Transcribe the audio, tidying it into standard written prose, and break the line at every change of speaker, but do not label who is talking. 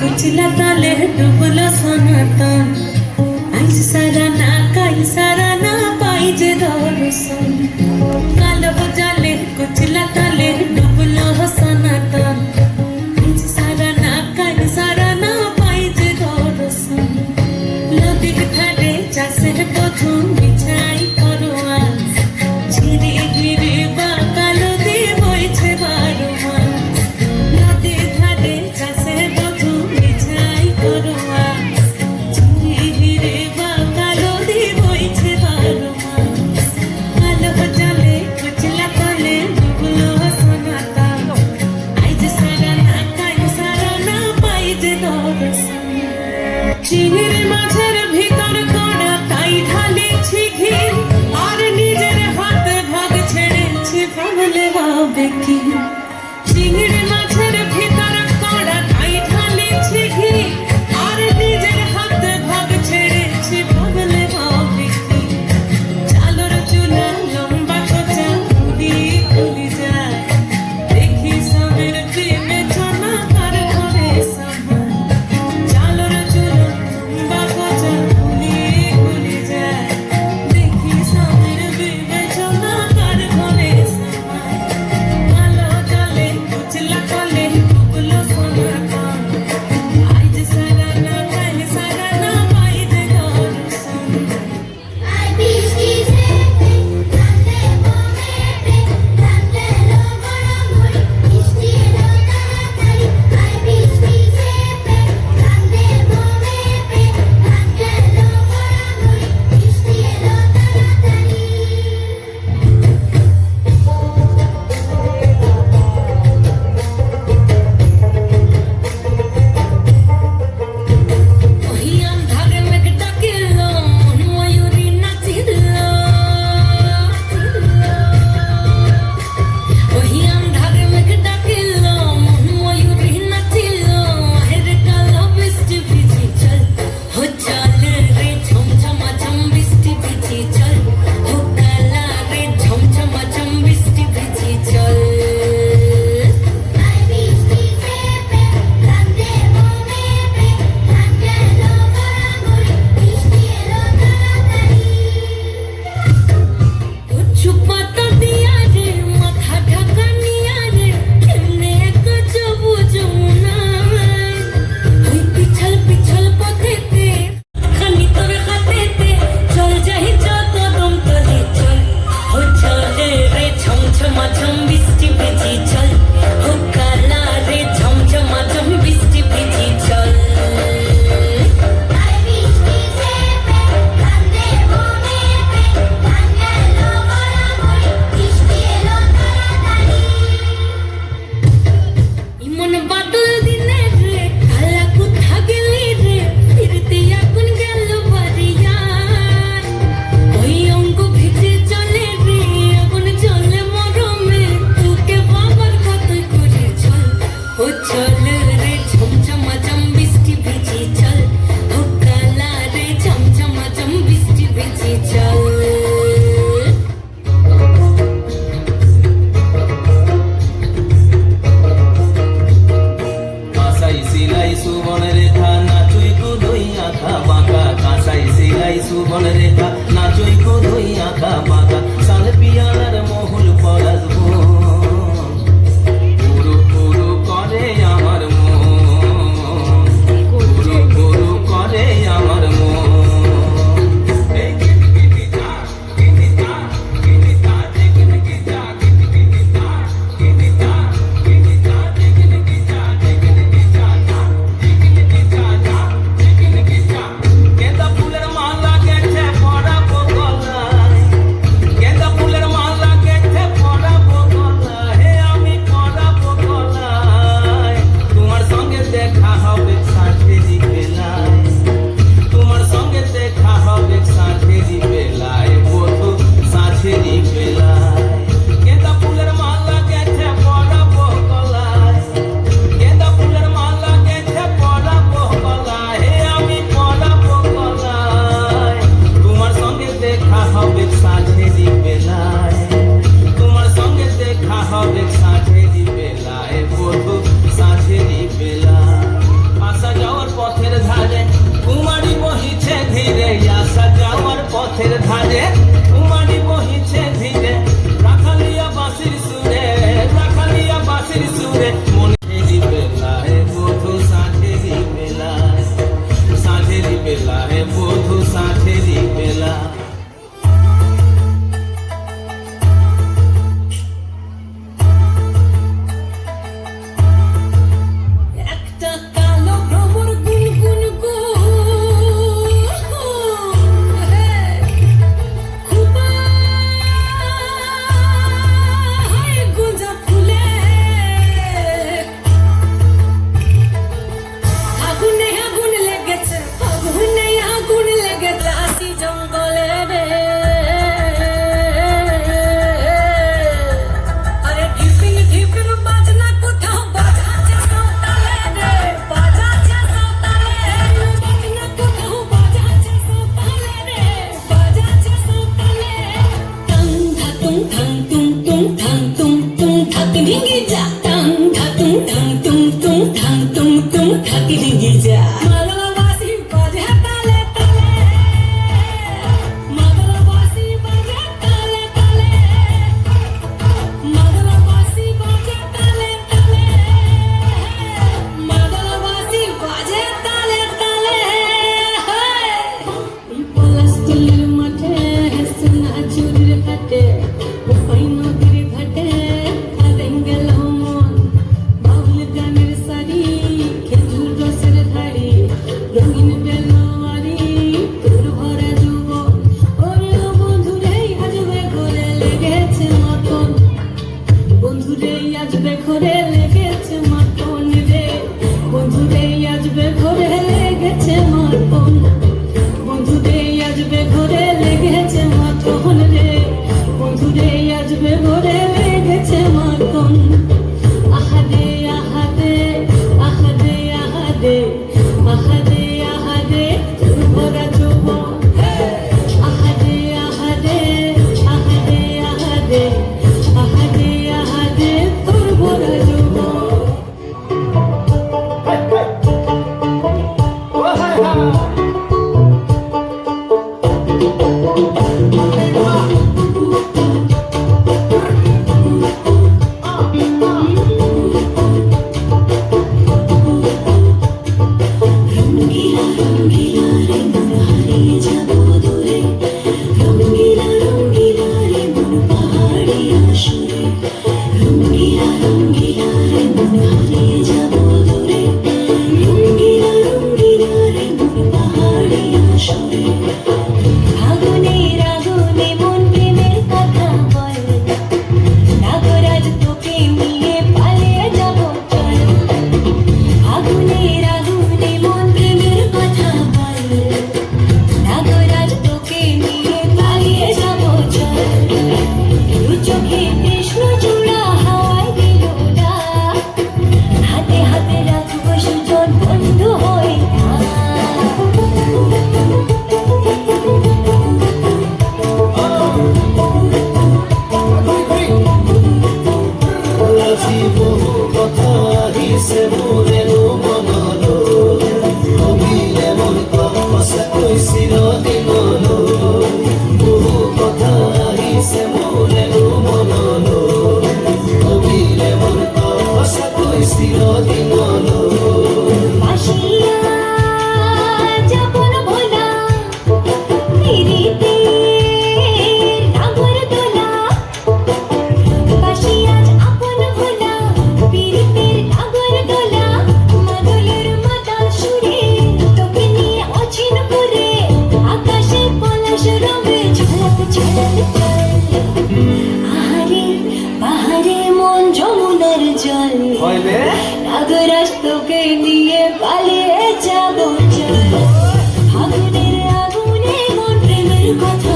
कुचला ताले डुबलो सनातन आइज सारा ना काई सारा ना पाइजे दर्शन कालो जाले कुचला ताले डुबलो सनातन आइज सारा ना काई सारा ना पाइजे दर्शन नदीर धारे चाষের প্রথম বিছাই করোয়া ঝিরি ঝিরি বাঁকালো দিয়ে বইছে বারো মাস নদীর ধারে চাষের প্রথম বিছাই করোয়া ঝিরি ঝিরি বাঁকালো দিয়ে বইছে বারো মাস কালো জালে কুচলা তলে ডুবলো সনাতন আইজ সারা না কাই সারা না পাইছে দর্শন চিংড়ি মাছের ভিতর কড়া তাই ঢালেছি ঘি আর নিজের হাতে ভাগ ছেড়েছি ভাবলে হবে কি চিংড়ি মাছের ভিতর কড়া তাই ঢালেছি ঘি আর নিজের হাতে ভাগ ছেড়েছি ভাবলে হবে কি চালর চুলা লম্বা কোচা খুলি খুলি যায় দেখি সবের প্রেমে ছনা কার ঘরে সবাই চালর চুলা লম্বা কোচা খুলি খুলি যায় দেখি সবের প্রেমে ছনা কার ঘরে সবাই কালো জালে কুচলা তলে ডুবলো সনাতন আইজ সারা না কাল সারা না পাইবে দর্শন
I বৃষ্টি ঝেঁপে কাঁদলে বমেতে কাঁদলে লো গড়াগড়ি বৃষ্টি এলো তাড়াতাড়ি I বৃষ্টি ঝেঁপে কাঁদলে বমেতে কাঁদলে লো গড়াগড়ি বৃষ্টি এলো
ওই আন্ধারে মেঘ ডাকিল মন ময়ূরী নাচিল ওই আন্ধারে মেঘ ডাকিল মন ময়ূরী নাচিল হের কালো বৃষ্টি ভিজি চল হো চল রে ঝমঝমা ঝম বৃষ্টি ভিজি চল হো কালা রে ঝমঝমা ঝম বৃষ্টি ভিজি চল
I বৃষ্টি ঝেঁপে কাঁদলে বমেতে কাঁদলে লো গড়াগড়ি বৃষ্টি এলো তাড়াতাড়ি
উঁচু পাতা দিয়া রে মাথা ঢাকা নিয়া রে কেমনে এক সবুজ যমুনায় ওই পিছল পিছল পথেতে খানি তোর হাতেতে চল যাই যত কদম তলে চল ও চল রে ঝমঝমা ঝম বৃষ্টি ভিজি চল ও কালা রে ঝমঝমা ঝম বৃষ্টি ভিজি চল
I বৃষ্টি ঝেঁপে কাঁদলে বমেতে কাঁদলে লো গড়াগড়ি বৃষ্টি এলো তাড়াতাড়ি
ইমন বাদল দিনে রে কালা কোথা গেলি রে ফিরতে এখন গেল বাড়িয়ার ওই অঙ্গ ভিজে চলে রে আগুন চলে মরমে তোকে বাবার কতই করে চল ও চল রে ঝমঝমা ঝম বৃষ্টি ভিজি চল ও কালা রে ঝমঝমা ঝম বৃষ্টি ভিজি চল
কাঁসাই সিলাই সুবন রেখা নাচুই কুদই আঁকা বাঁকা কাঁসাই সিলাই সুবন রেখা নাচুই কুদই আঁকা বাঁকা সাল পিয়ালার মহুল পরাস পুরু পুরু করে আমার আসা যাওয়ার পথের ধারে উমারি বহিছে ধীরে রাখালিয়া বাঁশির সুরে রাখালিয়া বাঁশির সুরে মনেরি বেলায় বধু সাঁঝেরি বেলায় সাঁঝেরি বেলায় বধু সাঁঝেরি বেলা
একটা কালো ভ্রমর গুনগুন গো খুবা হায় গোজা ফুলে আগুনে আগুন লেগেছে আগুনে আগুন লেগেছে আসি জঙ্গলে রে আরে ঢিপিং ঢিপিং বাজনা কোথাও বাজাচ্ছে সৌতালে রে বাজাচ্ছে সৌতালে বাজনা কোথাও বাজাচ্ছে সৌতালে রে বাজাচ্ছে সৌতালে টং ধাতুং ঠাং তুং তুং ঠাং তুং তুং ঠাকি ঢিঙ্গি যা টং ধাতুং ঠাং তুং তুং ঠাং তুং তুং ঠাকি ঢিঙ্গি যা মাদলা বাঁশি বাজে তালে তালে মাদলা বাঁশি বাজে তালে তালে মাদলা বাঁশি বাজে তালে তালে মাদলা বাঁশি বাজে তালে তালে পলাশতলির মাঠে সোনা চুরির হাটে ওই নদীর ঘাটে আদেন গেল মন বাউল গানের সারি খেজুর রসের ধাড়ি রঙিন বেলোয়ারি তোর ভরা যুবন ওরে ও বন্ধুরে আজবে ঘরে লেগেছে মাখন বন্ধুরে আজবে ঘরে লেগেছে মাখন রে বন্ধুরে আজবে ঘরে লেগেছে মাখন বন্ধুরে আজবে ঘরে লেগেছে মাখন রে বন্ধুরে আজবে ঘরে লেগেছে মাখন আহাদে আহাদে আহাদে আহাদে আহাদে আহাদে তোর ভরা যৌবন আহাদে আহাদে আহাদে আহাদে আহাদে আহাদে তোর ভরা যৌবন রঙ্গিলা রঙ্গিলা রে মন হারিয়ে যাব দূরে রঙ্গিলা রঙ্গিলা রে মন পাহাড়ি আসরে রঙ্গিলা রঙ্গিলা রে মন হারিয়ে যাব দূরে রঙ্গিলা রঙ্গিলা রে মন পাহাড়ি আসরে আগুনের আগুনে মন প্রেমের কথা বলে নাগরাজ তোকে নিয়ে পালিয়ে যাব চল আগুনের আগুনে মন প্রেমের কথা বলে নাগরাজ তোকে নিয়ে পালিয়ে যাব চল দু চোখে কৃষ্ণ চূড়া হাওয়ায় দিল ডাক হাতে হাতে রাখবো সুজন বন্ধু হয়ে
আজি বহু কথা আহিছে মোৰে মনলৈ কবিলে মন সঁচাকৈ চিৰদিনলৈ বহু কথা আহিছে মোৰে মনলৈ কবিলে মন সঁচাকৈ চিৰদিনলৈ
বাসিয়া যাপন ভোলা পিরিতে নাগর দোলা বাসিয়া আপন ভোলা পিরিতে নাগর দোলা মাদলের মাতা সুরে তোকে নিয়ে অচিন করে আকাশে পলাশ রঙে ঝলক ঝলক আহারে পাহাড়ে মন যমুনার জল
হইলে
নাগরাজ তোকে নিয়ে পালিয়ে যাব চল আগুনের আগুনে মন প্রেমের কথা